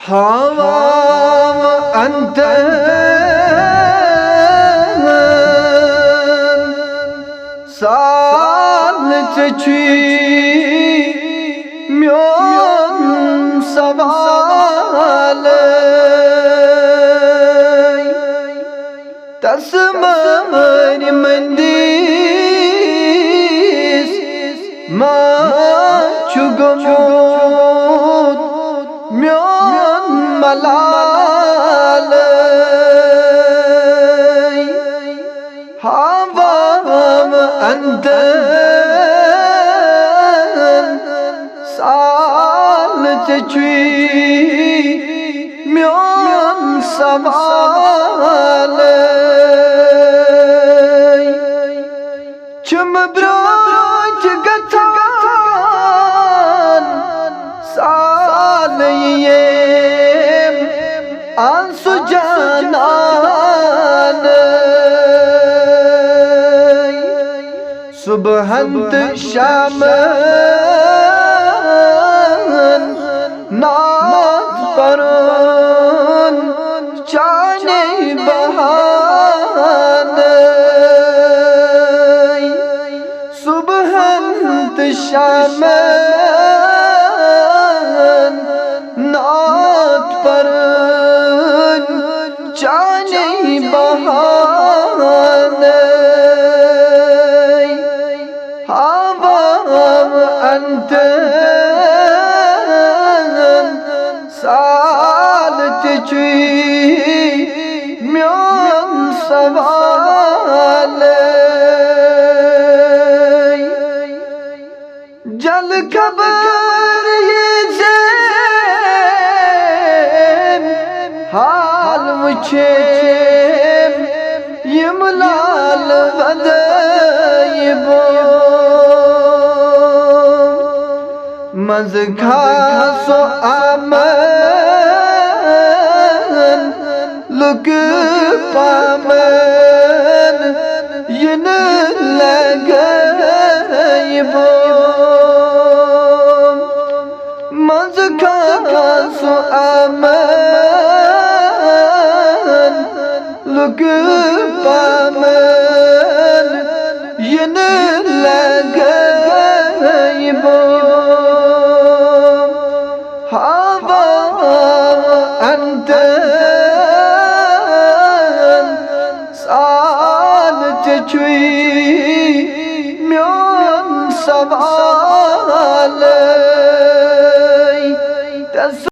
حرام أنت سالتشي ميون سوالي تسمعني منديس ما چگمود ميون ملالي حرام أنت سالتشي ميون سوالي چمبروج گتان سالیم آنسو جانان صبحند شامن نات پرون چانے بہان صبحند شامن نات پرون چانے بہان حرام أنت سالتشي ميون سوالي جل خبر يزيم حال وچيم يملال غدايبو مزخاسو آمن لک پامن ين لگايبو مزخاسو آمن لک پامن ين لگايبو أنت سالتشي ميون سوالي